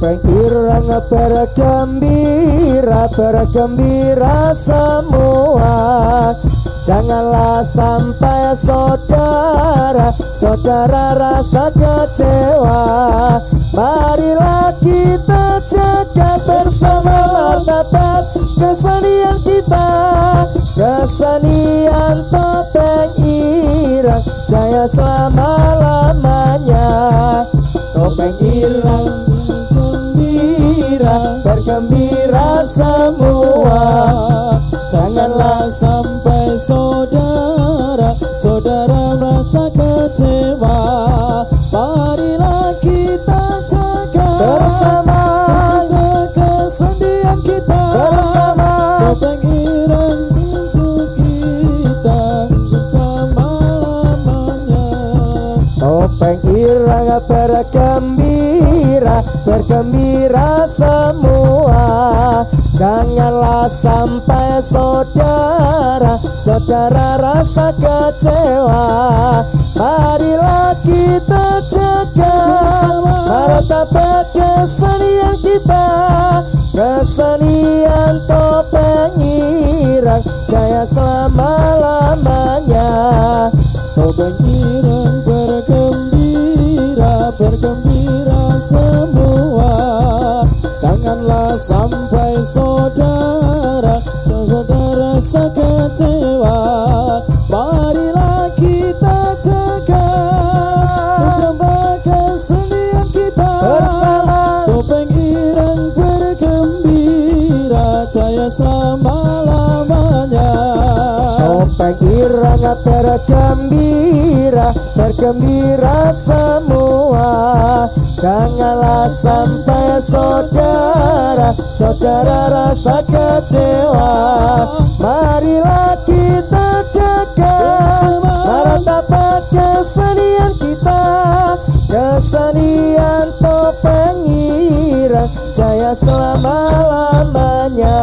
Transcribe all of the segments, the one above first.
Topeng ireng bergembira, bergembira semua. Janganlah sampai saudara, saudara rasa kecewa. Marilah kita jaga bersama martabat kesenian kita. Kesenian topeng ireng jaya selama-lamanya. Topeng ireng gembira, bergembira semua. Janganlah sampai saudara, saudara merasa kecewa. Marilah kita jaga bersama kesenian kita. Bersama topeng ireng untuk kita bersama-lamanya. Topeng ireng bergembira, bergembira semua. Janganlah sampai saudara, saudara rasa kecewa. Marilah kita jaga martabat kesenian kita. Kesenian topeng ireng jaya selama-lamanya. Topeng ireng bergembira, bergembira semua. Janganlah sampai saudara, saudara rasa kecewa. Marilah kita jaga kesenian kita. Bersama topeng ireng bergembira jaya selama-lamanya. Topeng ireng bergembira, bergembira semua. Janganlah sampai saudara, saudara rasa kecewa. Marilah kita jaga martabat kesenian kita. Kesenian topeng ireng jaya selama-lamanya.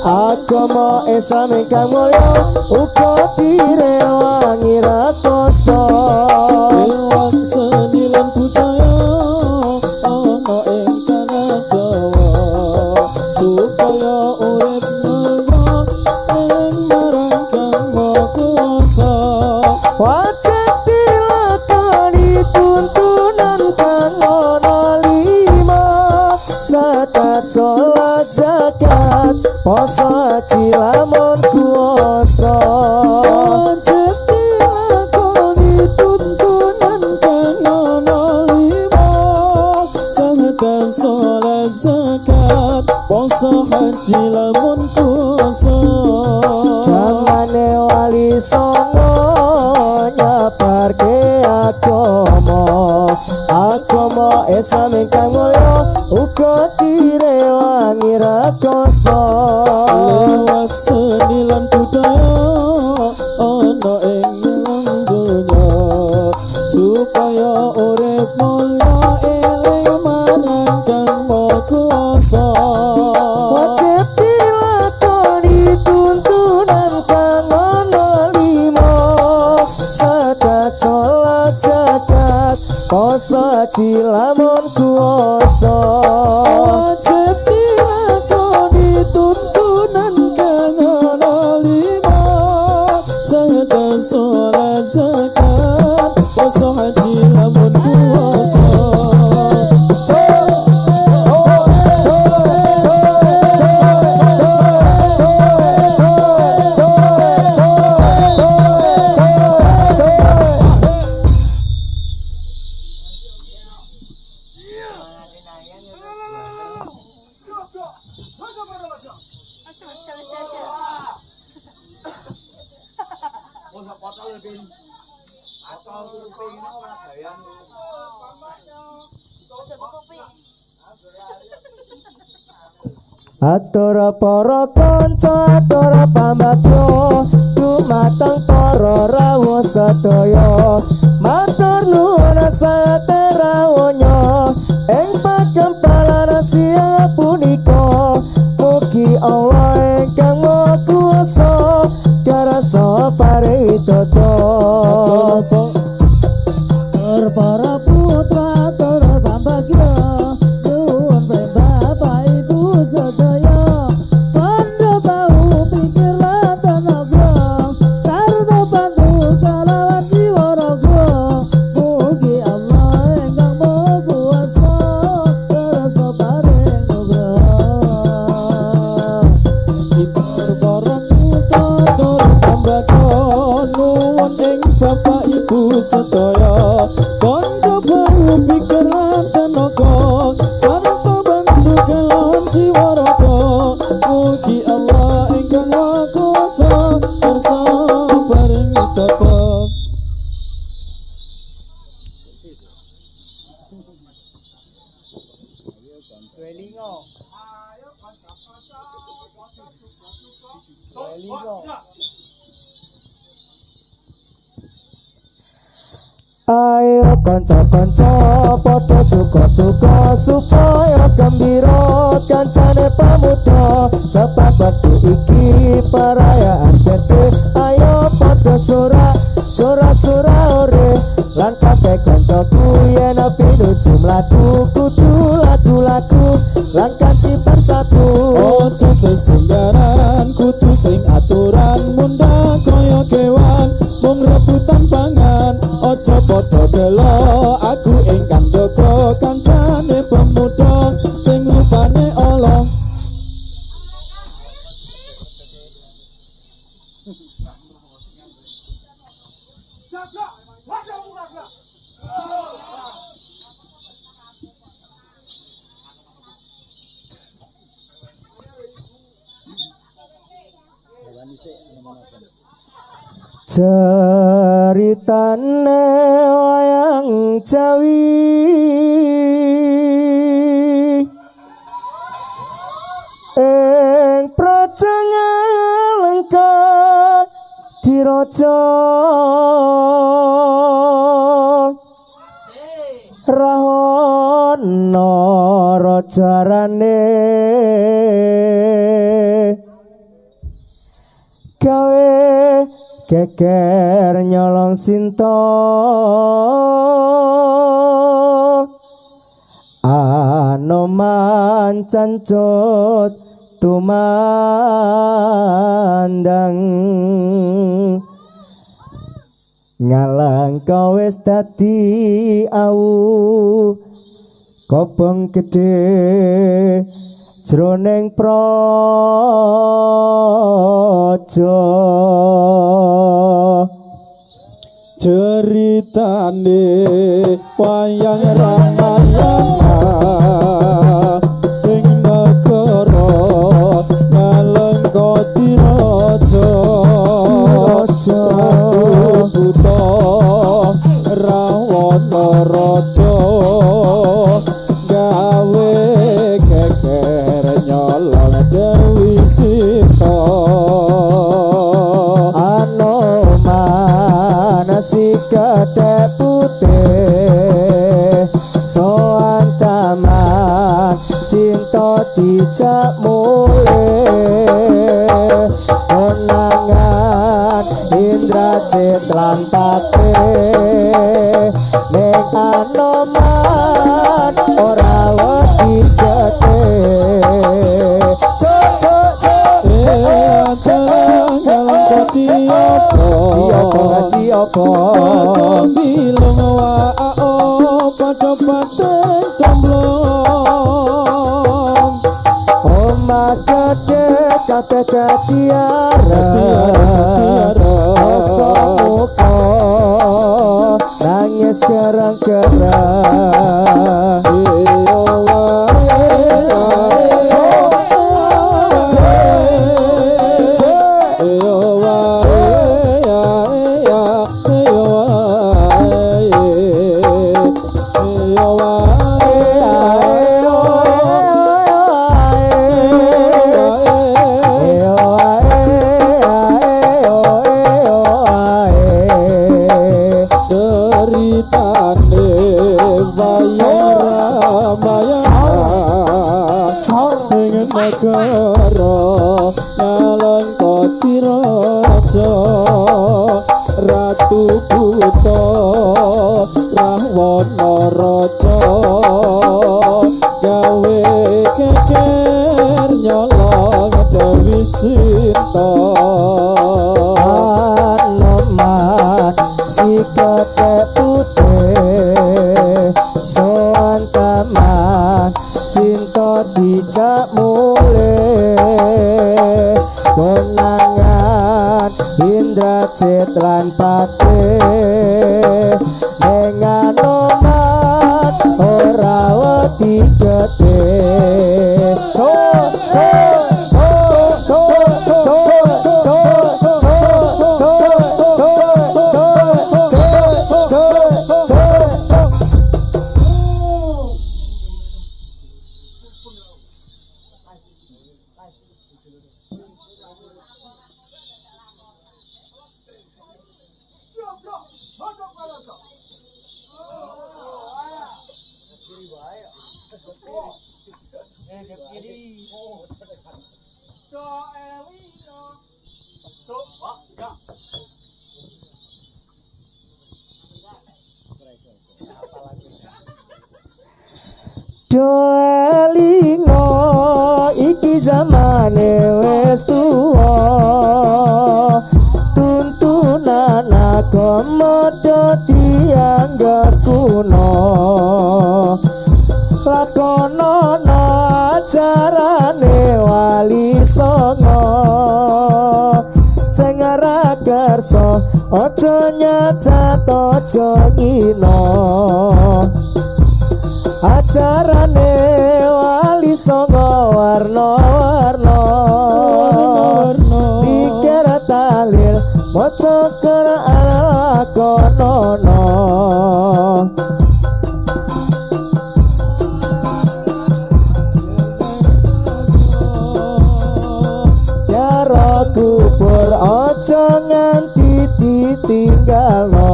Agama Islam ingkang mulya uga direwangi rakoso. Ewang seni lan budaya ana ing tanah Jawa. Supaya urip mulya ing marang Kang Maha Kuwasa. Wajib dilakoni tuntunan kang ana 5. Zakat, sholat, zakat, poso, haji, lamun kuwasa. Wajib dilakoni tuntunan kang ana 5. Zakat, sholat, zakat, poso, haji, lamun kuwasa. Jamane wali songo nyabarke agama. Agama Islam ingkang mulya uga direwangi rakoso. Lewat seni lan budaya ana ing donya. Supaya urip mulya eling marang Kang Maha Kuwasa. Wajib dilakoni tuntunan kang ana 5. poso haji lamun kuwasa wajib dilakoni tuntunan kang ana 5 sahadat salat zakat poso haji lamun kuwasa atur para kanca atur pambagyo dumateng para rawuh sedaya matur nuwun saterawanya ing pakempalan siang punika mugi Allah ingkang maha kuwasa karasa paridata para putra atur pambagyo nuwun Bapak Ibu sedaya kandha bau pikir lan tenaga sarta bantu kalawan jiwa raga mugi Allah ingkang maha kuwasa kersa paring nugrah Ibar para putra atur pambagyo nuwun ing Bapak Ibu sedaya kandha bau pikir lan tenaga sarta bantu kalawan jiwa raga mugi Allah ingkang maha kuwasa kersa paring tapa ayo kanca-kanca padha suka-suka supaya gembira kancane pamuda sebab wektu iki perayaan gede ayo padha sura ore lan kabeh kancaku yen pinuju mlaku kudu lagu-lagu lan kanthi bersatu ojo sesunggaran kudu sing aturan mundhak kaya kewan mung rebutan pangan ojo padha gelo aku ingkang jaga kancane pemuda sing rupane ala ceritane wayang Jawi ing praja Ngalengka diraja Rahana rajarane gawe geger nyolong sinta anoman cancut tumandang Ngalengka wis dadi awu kobong gedhe jroning praja ceritane wayang Ramayana ing negara Ngalengka diraja buta Rawana raja gawe geger nyolong Dewi Sita si kedek putih soan taman sinta dijak mulih konangan Indrajit lan Patih ning noman ora wedi gede so Galang koti opo bilung waao padha paten tomblong omah gede kabeh ketiara rasa muka nangis kerang-kerang negara nyalon koti raja ratu buta rahwana raja gawe keker nyolong Dewi Sinta nomat si kete putih soan taman Sinta dijak mulai konangan Indra Cetlan Pate dengan nomat ora wedi gede Doelingo iki zamane wis tuwa tuntunan agamada dianggep kuno lakonono ajarane wali songo sing ora kersa aja nyacat aja ngino ajarane wali songo warna-warna pikir talil moco kera ala konono jaro kubur ojo nganti ditinggalno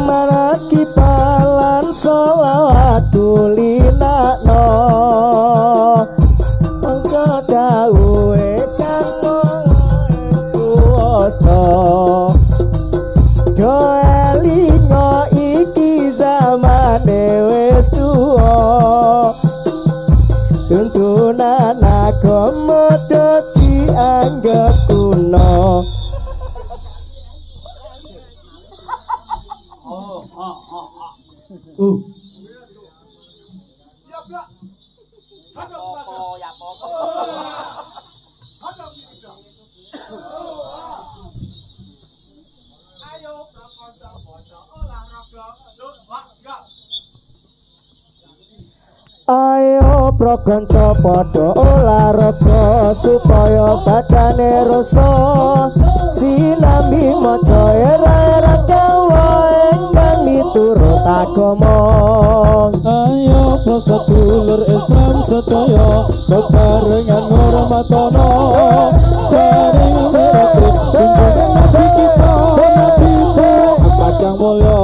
maraki palan solawat kulinakno engko dawuhe kang kuwasa doelingo iki zamane wis tuwa tuntunan agama dianggep kuno ayo prokonco podo olahraga supaya badane rasa sinambi maca era kaula ingkang miturut agama ayo sedulur Islam sedaya bebarengan ngurmatono saring serati junjungan Nabi kita Nabi Muhammad yang mulya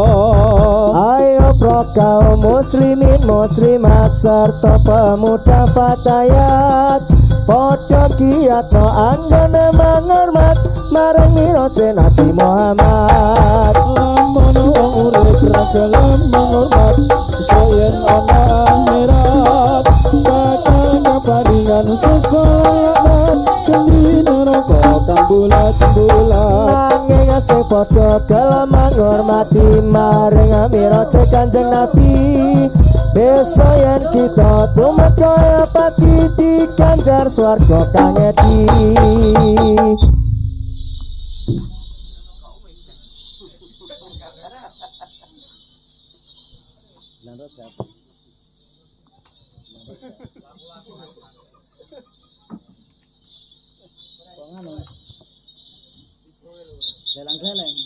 ayo pro kaum muslimin muslimat serta pemuda fatayat podo kiato anggone menghormat marang mirose Nabi Muhammad semono wong urip ra gelem menghormat soyen ana akhirat bakal kaparingan siksa laknat kendi neraka kang bulat-bulat nanging asih padha gelem menghormati maring amirat Kanjeng Nabi desa yen kita tumeka pati diganjar swarga kang edi. Geleng-geleng.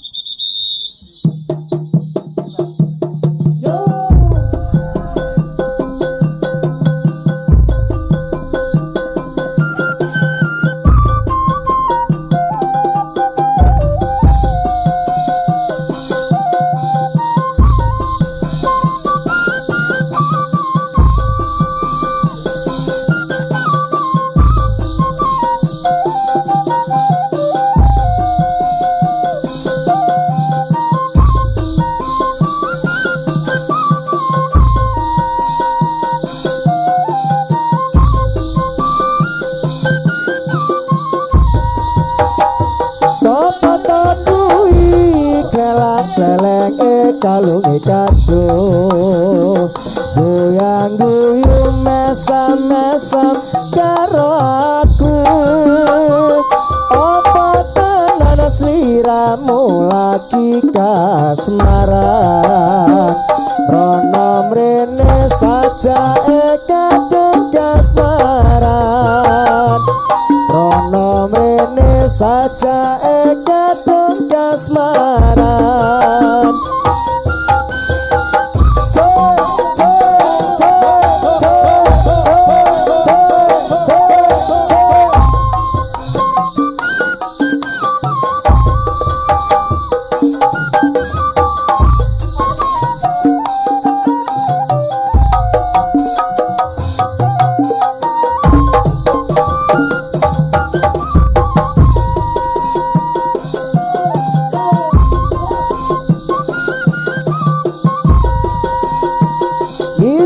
Kalunge kacu goyang guyung mesam-mesam karo aku apa tenan sliramu lagi kasmaran rono mrene saja kadung kasmaran rono mrene saja kadung kasmaran.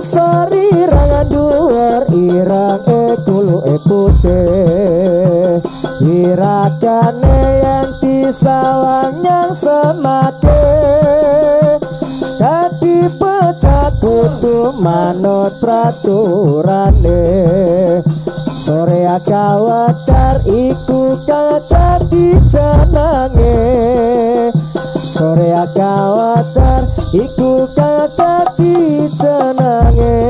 Sari rangan dhuwur irang kuluke putih irakane yen disawang yang semake kati pecah kudu manut praturane sore akawatar iku kang dadi jenenge sore akawatar iku kang dadi jenenge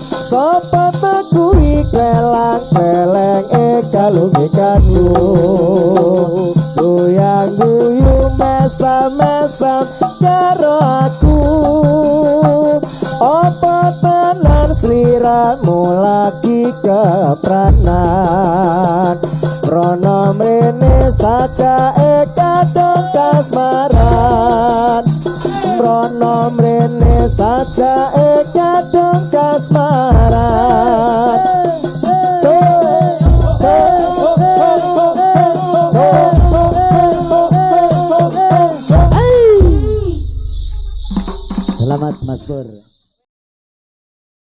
sapa kuwi kelang-keleng kalunge kacu goyang guyung mesam-mesam karo aku apa tenan sliramu lagi kepranan rono mrene saja kadung kasmaran rono mrene saja kadung kasmaran. Selamat Mas Pur.